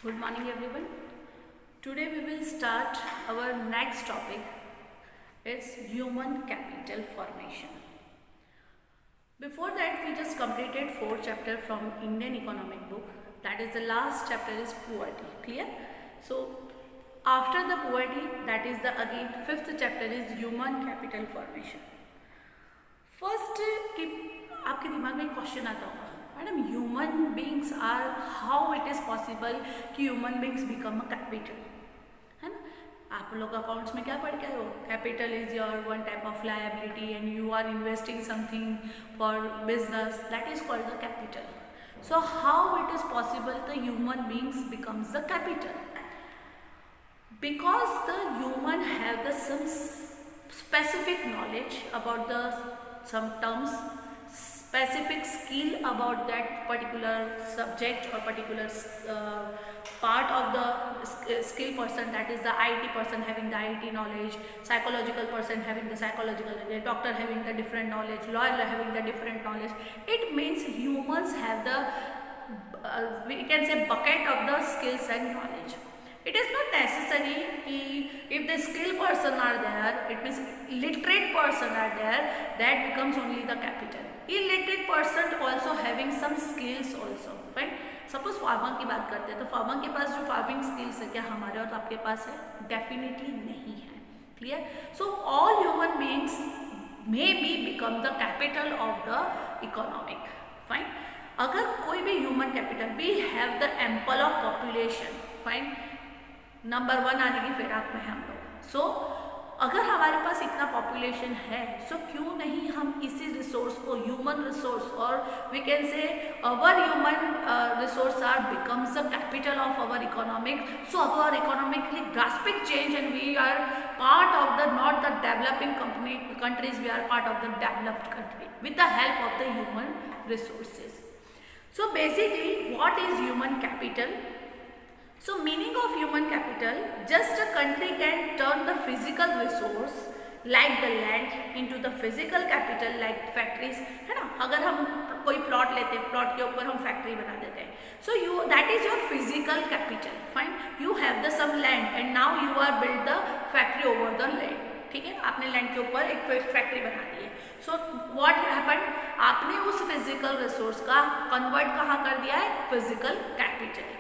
Good morning everyone. Today we will start our next topic. It's human capital formation. Before that we just completed 4 chapter from Indian economic book. That is the last chapter is poverty. Clear? So after the poverty, that is the again 5th chapter is human capital formation. First कि आपके दिमाग में question आता होगा, madam human beings are how it is possible कि human beings become a capital, है ना. आप लोग अकाउंट्स में क्या पढ़ के आए हो, capital is your one type of liability and you are investing something for business, that is called the capital. So how it is possible the human beings becomes the capital? because the human have the some specific knowledge about the some terms, specific skill about that particular subject or particular part of the skill person, that is the IT person having the IT knowledge, psychological person having the psychological knowledge, doctor having the different knowledge, lawyer having the different knowledge. It means humans have the we can say bucket of the skills and knowledge. It is not necessary if the skilled person are there, it means literate person are there, that becomes only the capital. Illiterate person also having some skills also, right? Suppose farmer की बात करते हैं तो farmer के पास जो farming skills है क्या हमारे और आपके पास है? डेफिनेटली नहीं है. Clear? So all human beings may be become the capital of the economic. Fine. अगर कोई भी human capital, we have the ample of population. Fine. Number 1 आने की फिराक में हम लोग. सो अगर हमारे पास इतना पॉपुलेशन है, सो क्यों नहीं हम इसी रिसोर्स को, ह्यूमन रिसोर्स, और we can say our human resource are becomes the capital of our economic. So our economically drastic change and we are part of the not the developing countries, we are part of the developed country with the help of the human resources. So basically what is human capital? So meaning of human capital, just a country can turn the physical resource like the land into the physical capital like factories, है ना. अगर हम कोई plot लेते हैं, plot के ऊपर हम फैक्ट्री बना देते हैं, so you that is your physical capital. Fine. You have the some land and now you are build the factory over the land. ठीक है, आपने लैंड के ऊपर एक फैक्ट्री बना दी है. सो व्हाट हैपेंड, आपने उस फिजिकल रिसोर्स का कन्वर्ट कहाँ कर दिया है? Physical capital.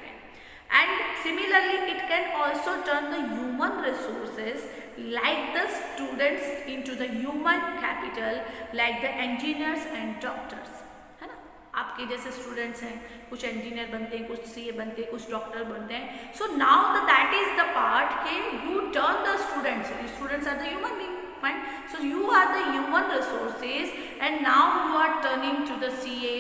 And similarly it can also turn the human resources like the students into the human capital like the engineers and doctors, है ना. आपके जैसे स्टूडेंट्स हैं, कुछ इंजीनियर बनते हैं, कुछ सीए बनते हैं, कुछ डॉक्टर बनते हैं. So now that is the part के you turn the students are the human being. Fine. So you are the human resources and now you are turning to the CA,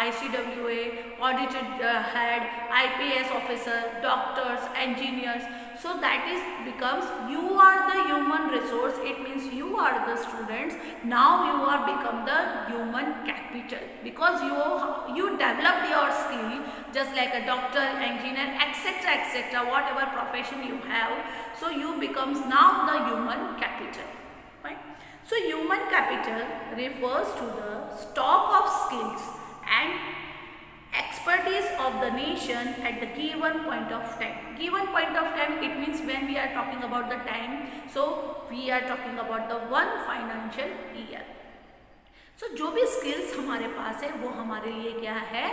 ICWA, audited head, IPS officer, doctors, engineers. So that is becomes you are the human resource. It means you are the students. Now you are become the human capital because you developed your skill just like a doctor, engineer, etc., etc. Whatever profession you have, so you becomes now the human capital. Right? So human capital refers to the stock of skills and expertise of the nation at the given point of time. Given point of time, it means when we are talking about the time, so we are talking about the one financial year. So जो भी skills हमारे पास है वो हमारे लिए क्या है?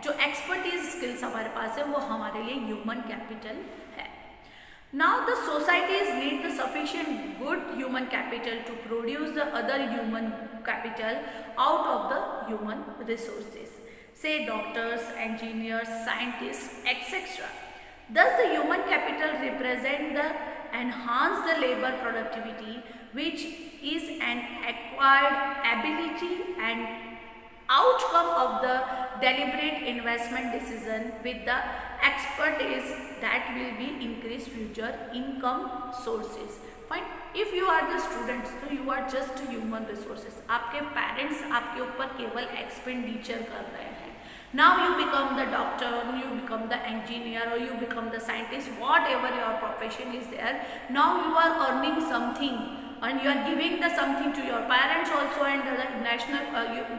जो expertise skills हमारे पास है वो हमारे लिए human capital है. Now the societies need the sufficient good human capital to produce the other human capital out of the human resources, say doctors, engineers, scientists, etc. Thus the human capital represent the enhance the labor productivity, which is an acquired ability and outcome of the deliberate investment decision with the expertise that will be increase future income sources. Fine. If you are the students, so you are just human resources. आपके parents आपके ऊपर केवल expenditure कर रहे हैं. Now you become the doctor, you become the engineer, or you become the scientist, whatever your profession is there. Now you are earning something and you are giving the something to your parents also, and the national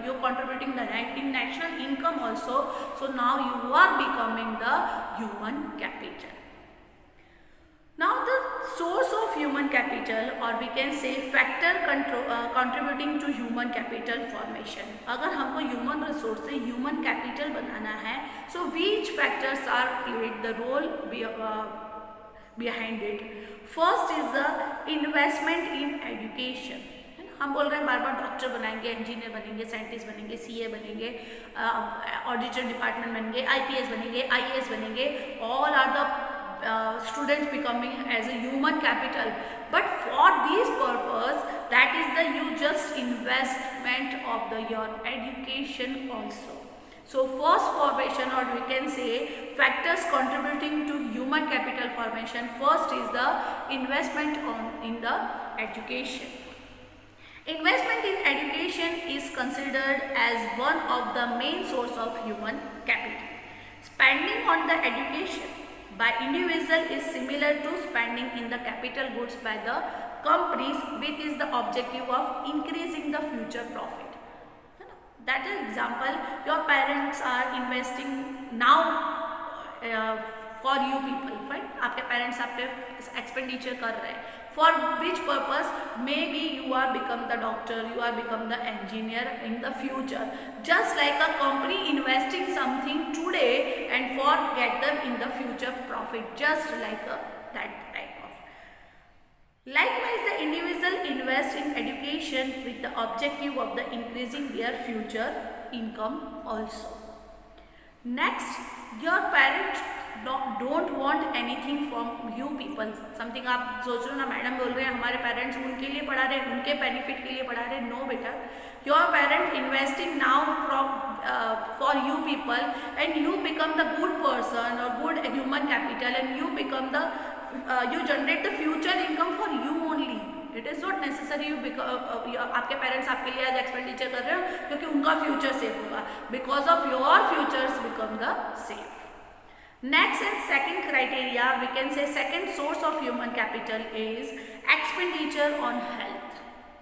you're contributing the national income also. So now you are becoming the human capital. Now the source of human capital, or we can say factor contributing to human capital formation. अगर हमको human resource से human capital बनाना है, so which factors are played the role behind it? First is the investment in education. हम बोल रहे हैं बार बार डॉक्टर बनाएंगे, इंजीनियर बनेंगे, साइंटिस्ट बनेंगे, सीए बनेंगे, ऑडिटर डिपार्टमेंट बनेंगे, आईपीएस बनेंगे, आईएएस बनेंगे. All are the students becoming as a human capital, but for this purpose, that is the you just investment of the your education also. So first formation, or we can say factors contributing to human capital formation, first is the investment in the education. Investment in education is considered as one of the main source of human capital. Spending on the education by individual is similar to spending in the capital goods by the companies, which is the objective of increasing the future profit. That is example, your parents are investing now for you people, right? आपके parents आपके expenditure कर रहे हैं. For which purpose? Maybe you are become the doctor, you are become the engineer in the future. Just like a company investing something today and for get them in the future profit. Just like that type of. Likewise, the individual invest in education with the objective of the increasing their future income also. Next, your parents don't want anything from you people. Something आप सोच रहे हो ना, madam बोल रहे हैं हमारे parents उनके लिए पढ़ा रहे हैं, उनके बेनिफिट के लिए पढ़ा रहे हैं. नो बेटा, your parent investing now for you people, and you become the good person or good human capital, and you become the you generate the future income for you only. It is not necessary you आपके parents आपके लिए आज expenditure कर रहे हो क्योंकि उनका future safe होगा. Because of your futures become the safe. Next and second criteria, we can say second source of human capital is expenditure on health,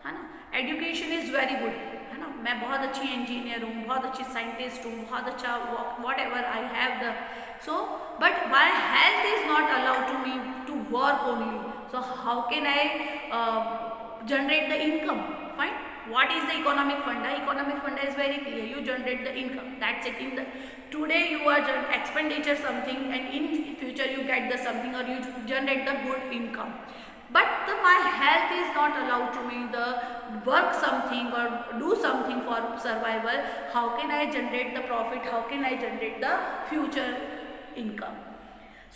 है ना. Education is very good, है ना. मैं बहुत अच्छी इंजीनियर हूँ, बहुत अच्छी साइंटिस्ट हूँ, बहुत अच्छा whatever I have the but my health is not allowed to me to work only. So how can I generate the income? Fine. What is the economic funda? Economic funda is very clear. You generate the income. That's it. In the today you are expenditure something, and in future you get the something, or you generate the good income. But my health is not allowed to me the work something or do something for survival. How can I generate the profit? How can I generate the future income?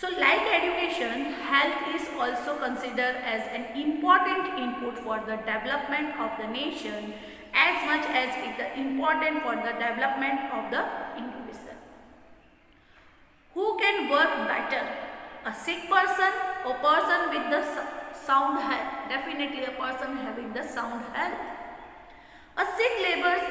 So like education, health is also considered as an important input for the development of the nation as much as it is important for the development of the individual. Who can work better? A sick person or person with the sound health? Definitely a person having the sound health. A sick labors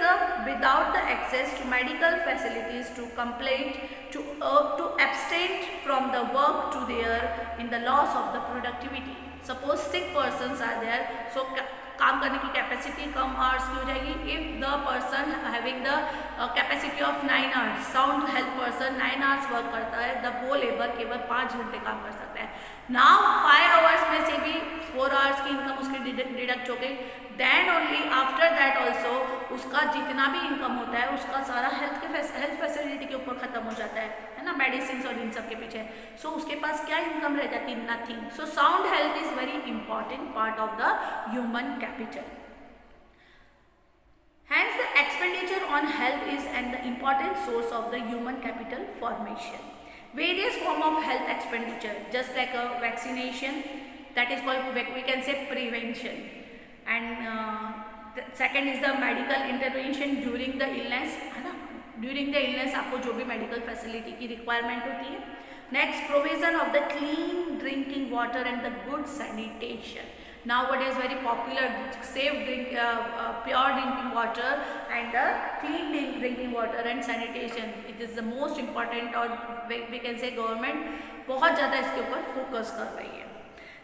without the access to medical facilities to complain to abstain from the work to their in the loss of the productivity. Suppose sick persons are there, so काम करने की capacity कम hours की हो जाएगी. If the person having the capacity of 9 hours, sound health person 9 hours work करता है, the वो labour केवल 5 घंटे काम कर सकता है. नाउ 5 आवर्स में से भी 4 आवर्स की इनकम उसकी डिडक्ट हो गई. Then only after that also उसका जितना भी इनकम होता है उसका सारा हेल्थ फैसिलिटी के ऊपर खत्म हो जाता है ना, मेडिसिन और इन सब के पीछे. सो उसके पास क्या इनकम रह जाती? Nothing. So sound health is very important part of the human capital. Hence the expenditure on health is an important source of the human capital formation. Various form of health expenditure, just like a vaccination, that is called, we can say, prevention, and the second is the medical intervention during the illness, है ना. During the illness आपको जो भी medical facility की requirement होती है. Next, provision of the clean drinking water and the good sanitation. Nowadays very popular, safe pure drinking water and the clean drinking water and sanitation. It is the most important, और we can say government बहुत ज़्यादा इसके ऊपर focus कर रही है.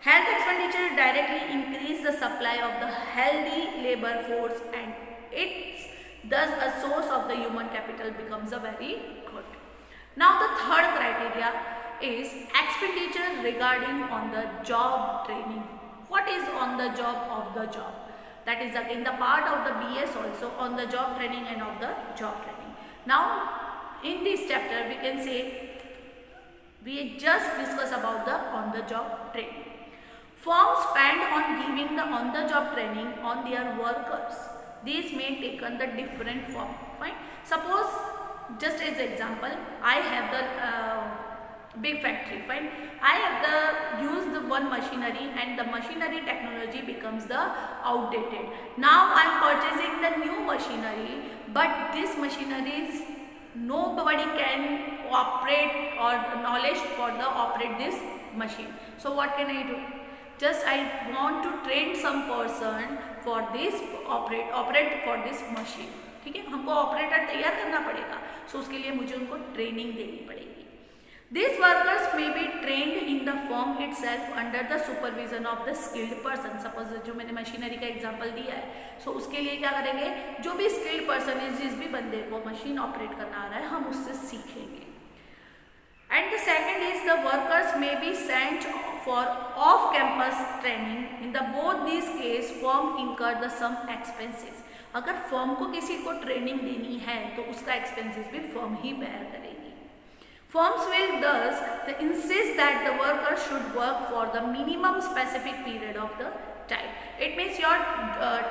Health expenditure directly increase the supply of the healthy labor force, and it's thus a source of the human capital becomes a very good. Now the third criteria is expenditure regarding on the job training. What is on the job of the job? That is again the part of the BS also, on the job training and of the job training. Now in this chapter we can say we just discuss about the on the job training. Firms spend on giving the on the job training on their workers. These may taken the different form. Fine. Suppose just as example, I have the big factory. Fine. I have the use the one machinery, and the machinery technology becomes the outdated. Now I am purchasing the new machinery, but this machinery is nobody can operate or knowledge for the operate this machine. So what can I do? Just I want to train some person for this operate for this machine. ठीक है, हमको operator तैयार करना पड़ेगा, सो उसके लिए मुझे उनको ट्रेनिंग देनी पड़ेगी. These workers may be trained in the firm itself under the supervision of the skilled person. Suppose जो मैंने मशीनरी का एग्जांपल दिया है, सो उसके लिए क्या करेंगे, जो भी स्किल्ड पर्सन है, जिस भी बंदे को मशीन ऑपरेट करना आ रहा है, हम उससे सीखेंगे. And the second is the workers may be sent for off-campus training. In the both these case, firm incur the some expenses. अगर फर्म को किसी को ट्रेनिंग देनी है तो उसका एक्सपेंसेस भी फर्म ही बेयर करेगी. Firms will thus insist that the worker should work for the minimum specific period of the time. It means your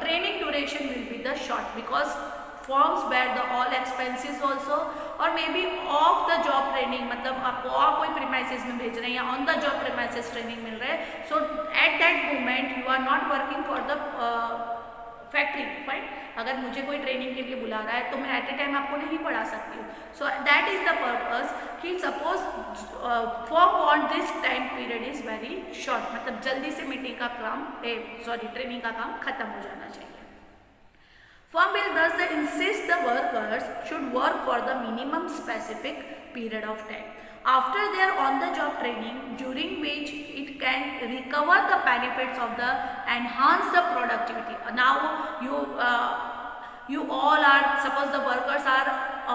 training duration will be the short, because firms bear the all expenses also. और may be of the job training, मतलब आपको और कोई premises में भेज रहे हैं या on the job premises training मिल रहा है, so at that moment you are not working for the factory. Fine. अगर मुझे कोई ट्रेनिंग के लिए बुला रहा है तो मैं एट ए टाइम आपको नहीं पढ़ा सकती हूँ. So that is the purpose कि suppose for want this time period is very short, मतलब जल्दी से मीटिंग का काम ट्रेनिंग का काम खत्म हो जाना चाहिए. Firm will thus insist the workers should work for the minimum specific period of time after their on-the-job training, during which it can recover the benefits of the enhance the productivity. Now you all are, suppose the workers are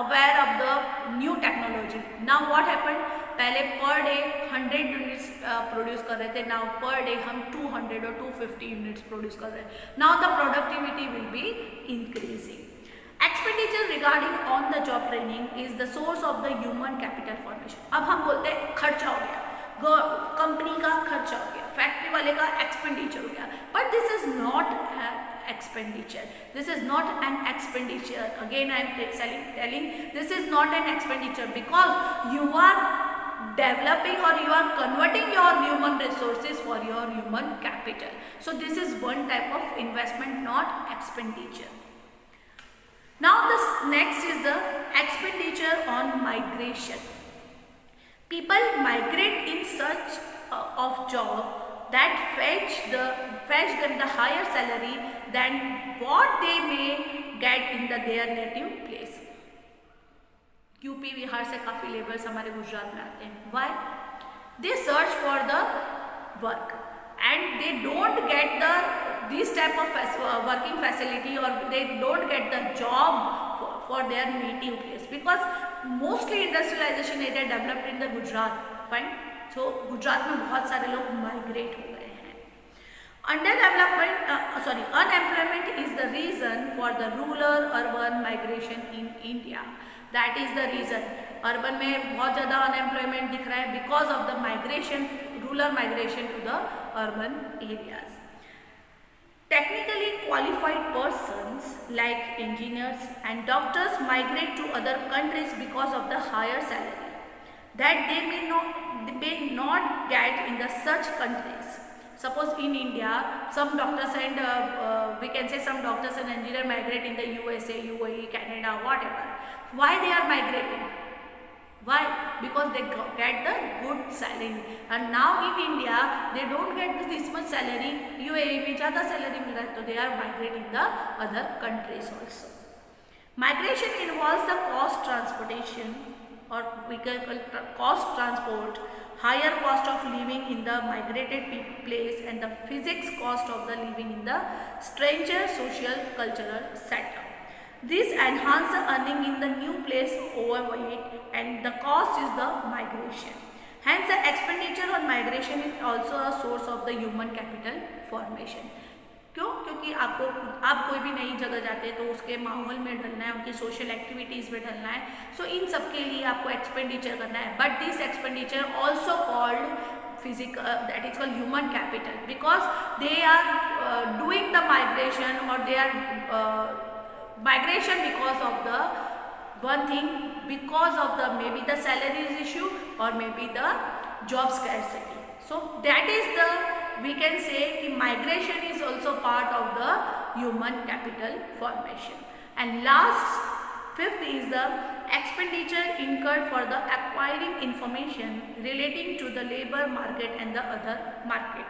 aware of the new technology. Now what happened? पहले per day 100 units produce कर रहे थे, now per day हम 200 और 250 units produce कर रहे हैं. Now the productivity will be increasing. Expenditure regarding on the job training is the source of the human capital formation. अब हम बोलते हैं खर्चा हो गया, कंपनी का खर्चा हो गया, फैक्ट्री वाले का एक्सपेंडिचर हो गया, but this is not expenditure. This is not an expenditure. Again I am telling this is not an expenditure, because you are developing or you are converting your human resources for your human capital. So this is one type of investment, not expenditure. Now this next is the expenditure on migration. People migrate in search of job that fetch them the higher salary than what they may get in their native place. UP Bihar से काफ़ी labours हमारे गुजरात में आते हैं. Why? They search for the work and they don't get this type of working facility, or they don't get the job for their native place, because mostly industrialization area developed in the Gujarat. Fine. So Gujarat में बहुत सारे लोग migrate हो गए हैं. Unemployment is the reason for the rural urban migration in India. That is the reason. Urban में बहुत ज़्यादा अनएम्प्लॉयमेंट दिख रहा है because of the migration, rural migration to the urban areas. Technically qualified persons like engineers and doctors migrate to other countries because of the higher salary that they may not get in the such countries. Suppose in India, some doctors and we can say some doctors and engineers migrate in the USA, UAE, Canada, whatever. Why they are migrating? Why? Because they get the good salary. And now in India, they don't get this much salary. UAE में ज़्यादा salary मिल रहा है, तो they are migrating the other countries also. Migration involves the cost transportation, or we can call cost transport, higher cost of living in the migrated place, and the physics cost of the living in the stranger social cultural setup. This enhance the earning in the new place overweight, and the cost is the migration. Hence the expenditure on migration is also a source of the human capital formation. क्यों? क्योंकि आप कोई भी नई जगह जाते हैं तो उसके माहौल में ढलना है, उनकी सोशल एक्टिविटीज़ में ढलना है, सो इन सब के लिए आपको एक्सपेंडिचर करना है. But this expenditure also called physical, that is called human capital, because they are doing the migration, or they are migration because of the one thing, because of the maybe the salaries issue or maybe the job scarcity. So that is the, we can say कि migration is also part of the human capital formation. And last, fifth is the expenditure incurred for the acquiring information relating to the labor market and the other market.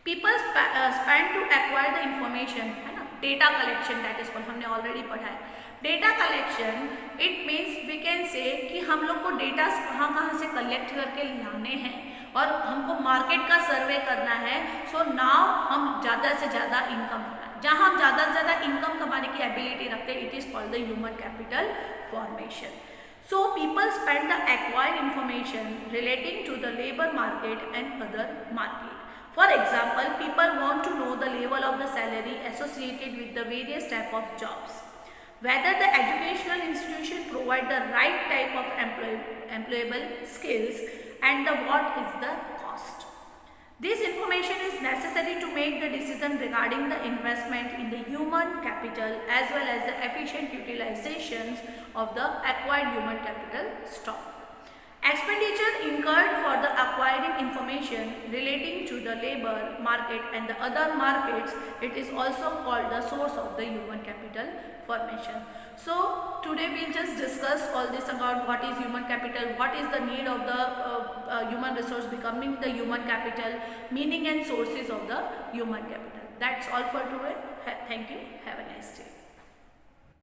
People spend to acquire the information, है ना, data collection, that is called, हमने already पढ़ा है. Data collection, it means we can say कि हम लोग को data कहाँ से कलेक्ट करके लाने हैं और हमको मार्केट का सर्वे करना है. सो नाउ हम ज़्यादा से ज़्यादा इनकम कमाएं. जहाँ हम ज़्यादा से ज़्यादा इनकम कमाने की एबिलिटी रखते हैं, it is called the human capital formation. So people spend the acquire information relating to the labor market and other market. For example, people want to know the level of the salary associated with the various type of jobs, whether the educational institution provide the right type of employable skills, and the what is the cost. This information is necessary to make the decision regarding the investment in the human capital as well as the efficient utilizations of the acquired human capital stock. Expenditure incurred for the acquiring information relating to the labor market and the other markets, it is also called the source of the human capital formation. So today we'll just discuss all this about what is human capital, what is the need of the human resource becoming the human capital, meaning and sources of the human capital. That's all for today.